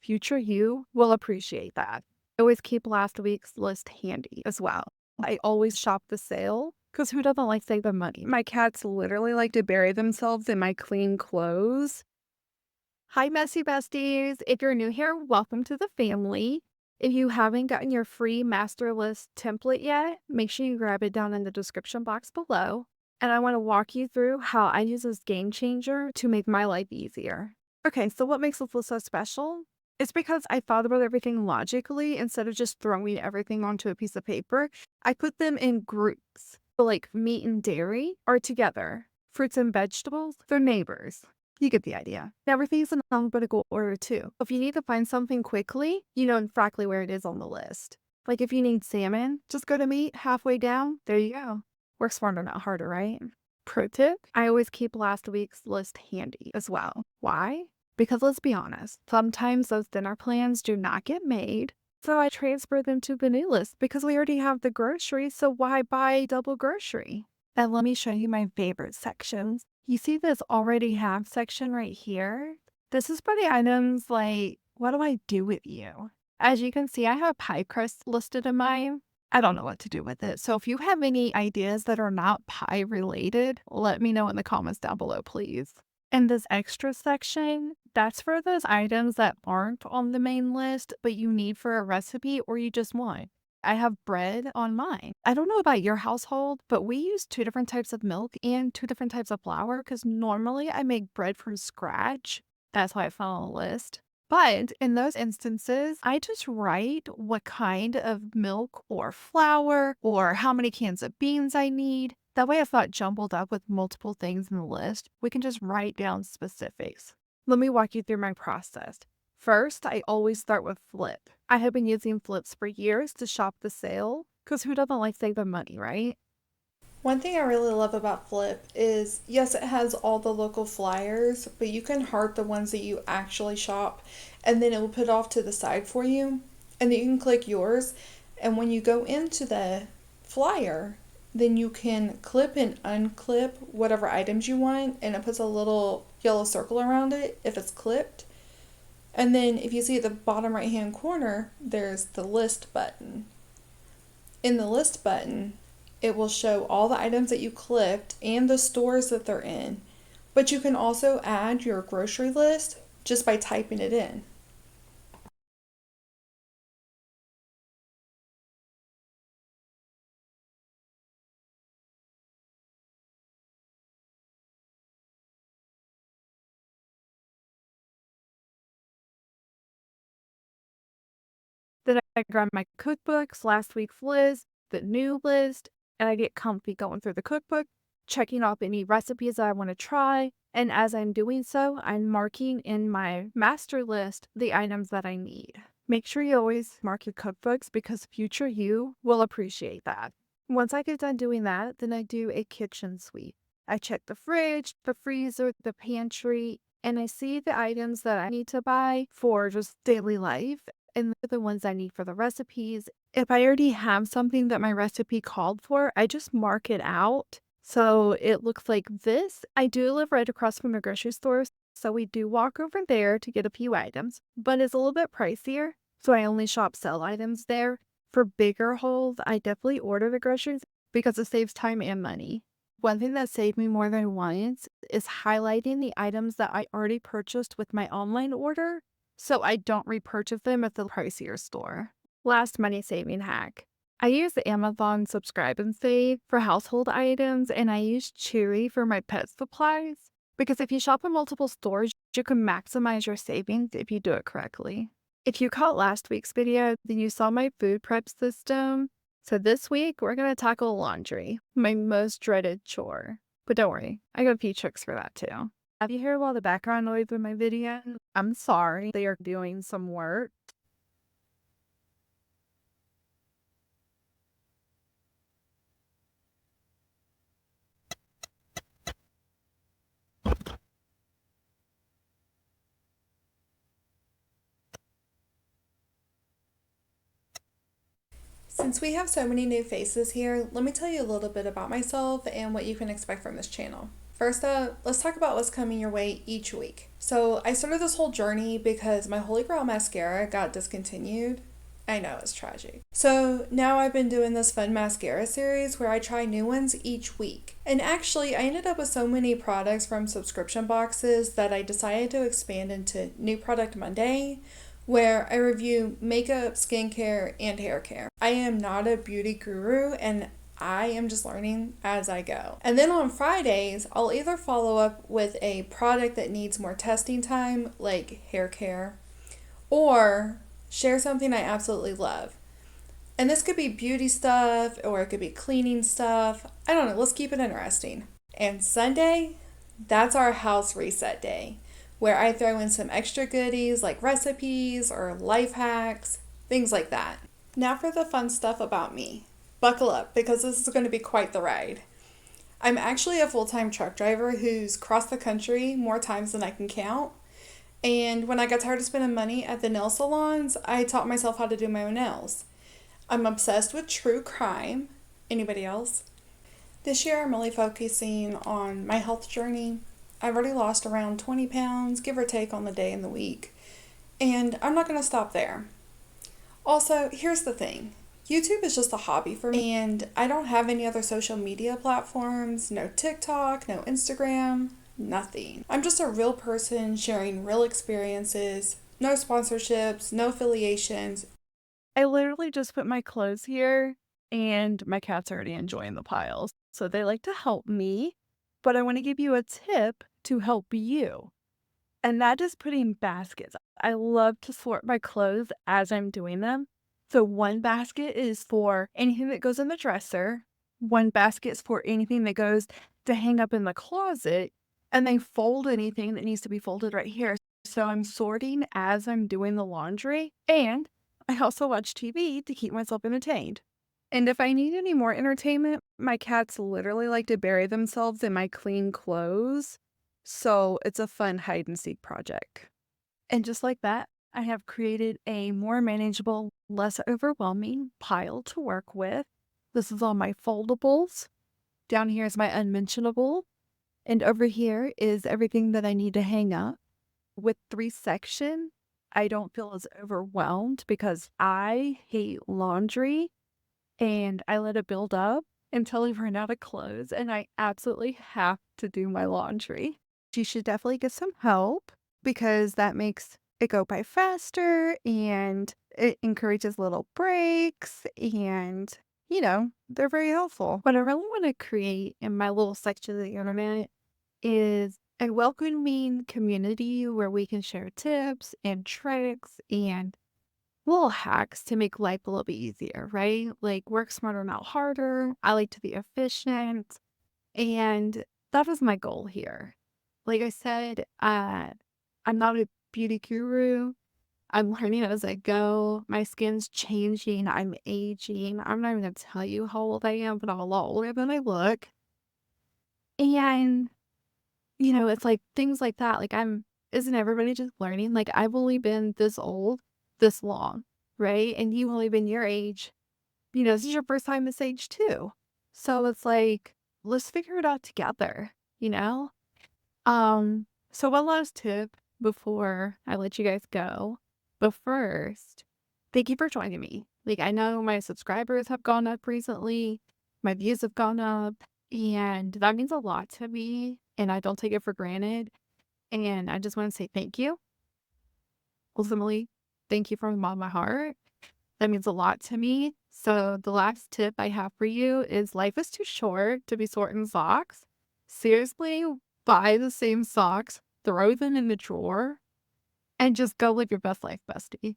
future you will appreciate that. I always keep last week's list handy as well. I always shop the sale because who doesn't like saving money? My cats literally like to bury themselves in my clean clothes. Hi, messy besties. If you're new here, welcome to the family. If you haven't gotten your free master list template yet, make sure you grab it down in the description box below. And I want to walk you through how I use this game changer to make my life easier. Okay, so what makes this list so special? It's because I thought about everything logically instead of just throwing everything onto a piece of paper. I put them in groups. So like meat and dairy are together. Fruits and vegetables, they're neighbors. You get the idea. And everything's in alphabetical order too. If you need to find something quickly, you know exactly where it is on the list. Like if you need salmon, just go to meat halfway down. There you go. Work smarter, not harder, right? Pro tip, I always keep last week's list handy as well. Why? Because let's be honest, sometimes those dinner plans do not get made. So I transfer them to the new list because we already have the groceries, so why buy double grocery? And let me show you my favorite sections. You see this already have section right here? This is for the items like, what do I do with you? As you can see, I have pie crust listed in mine. I don't know what to do with it. So if you have any ideas that are not pie related, let me know in the comments down below, please. And this extra section, that's for those items that aren't on the main list, but you need for a recipe or you just want. I have bread on mine. I don't know about your household, but we use 2 different types of milk and 2 different types of flour because normally I make bread from scratch. That's why I found on the list. But in those instances, I just write what kind of milk or flour or how many cans of beans I need. That way, it's not jumbled up with multiple things in the list. We can just write down specifics. Let me walk you through my process. First, I always start with Flip. I have been using Flips for years to shop the sale because who doesn't like saving money, right? One thing I really love about Flip is yes, it has all the local flyers, but you can heart the ones that you actually shop and then it will put off to the side for you. And then you can click yours. And when you go into the flyer, then you can clip and unclip whatever items you want, and it puts a little yellow circle around it if it's clipped. And then if you see at the bottom right hand corner, there's the list button. In the list button, it will show all the items that you clipped and the stores that they're in. But you can also add your grocery list just by typing it in. Then I grab my cookbooks, last week's list, the new list, and I get comfy going through the cookbook, checking off any recipes that I want to try. And as I'm doing so, I'm marking in my master list the items that I need. Make sure you always mark your cookbooks because future you will appreciate that. Once I get done doing that, then I do a kitchen sweep. I check the fridge, the freezer, the pantry, and I see the items that I need to buy for just daily life and the ones I need for the recipes. If I already have something that my recipe called for, I just mark it out. So it looks like this. I do live right across from the grocery store, so we do walk over there to get a few items, but it's a little bit pricier. So I only shop sell items there. For bigger hauls, I definitely order the groceries because it saves time and money. One thing that saved me more than once is highlighting the items that I already purchased with my online order so I don't repurchase them at the pricier store. Last money saving hack. I use the Amazon Subscribe and Save for household items, and I use Chewy for my pet supplies because if you shop in multiple stores, you can maximize your savings if you do it correctly. If you caught last week's video, then you saw my food prep system. So this week, we're going to tackle laundry, my most dreaded chore. But don't worry, I got a few tricks for that too. If you hear a lot of background noise in my video, I'm sorry. They are doing some work. Since we have so many new faces here, let me tell you a little bit about myself and what you can expect from this channel. First up, let's talk about what's coming your way each week. So, I started this whole journey because my Holy Grail mascara got discontinued. I know, it's tragic. So, now I've been doing this fun mascara series where I try new ones each week. And actually, I ended up with so many products from subscription boxes that I decided to expand into New Product Monday, where I review makeup, skincare, and hair care. I am not a beauty guru, and I am just learning as I go. And then on Fridays, I'll either follow up with a product that needs more testing time, like hair care, or share something I absolutely love. And this could be beauty stuff or it could be cleaning stuff. I don't know, let's keep it interesting. And Sunday, that's our house reset day, where I throw in some extra goodies like recipes or life hacks, things like that. Now for the fun stuff about me. Buckle up because this is going to be quite the ride. I'm actually a full time truck driver who's crossed the country more times than I can count. And when I got tired of spending money at the nail salons, I taught myself how to do my own nails. I'm obsessed with true crime. Anybody else? This year I'm really focusing on my health journey. I've already lost around 20 pounds, give or take on the day and the week. And I'm not going to stop there. Also, here's the thing. YouTube is just a hobby for me, and I don't have any other social media platforms, no TikTok, no Instagram, nothing. I'm just a real person sharing real experiences, no sponsorships, no affiliations. I literally just put my clothes here and my cat's already enjoying the piles. So they like to help me, but I want to give you a tip to help you. And that is putting baskets. I love to sort my clothes as I'm doing them. So one basket is for anything that goes in the dresser, one basket is for anything that goes to hang up in the closet, and they fold anything that needs to be folded right here. So I'm sorting as I'm doing the laundry, and I also watch TV to keep myself entertained. And if I need any more entertainment, my cats literally like to bury themselves in my clean clothes. So it's a fun hide and seek project. And just like that, I have created a more manageable, less overwhelming pile to work with. This is all my foldables. Down here is my unmentionable. And over here is everything that I need to hang up. With 3 section, I don't feel as overwhelmed because I hate laundry and I let it build up until I run out of clothes and I absolutely have to do my laundry. You should definitely get some help because that makes it go by faster and it encourages little breaks and they're very helpful. What I really want to create in my little section of the internet is a welcoming community where we can share tips and tricks and little hacks to make life a little bit easier, right? Like work smarter, not harder. I like to be efficient. And that is my goal here. Like I said, I'm not a beauty guru. I'm learning as I go. My skin's changing. I'm aging. I'm not even going to tell you how old I am, but I'm a lot older than I look. And, it's like things like that. Like isn't everybody just learning? Like I've only been this old this long, right? And you've only been your age. This is your first time this age too. So it's like, let's figure it out together, you know? So one last tip before I let you guys go. But first, thank you for joining me. Like I know my subscribers have gone up recently, my views have gone up, and that means a lot to me, and I don't take it for granted. And I just want to say thank you. Ultimately, thank you from the bottom of my heart. That means a lot to me. So the last tip I have for you is life is too short to be sorting socks. Seriously, buy the same socks, throw them in the drawer, and just go live your best life, bestie.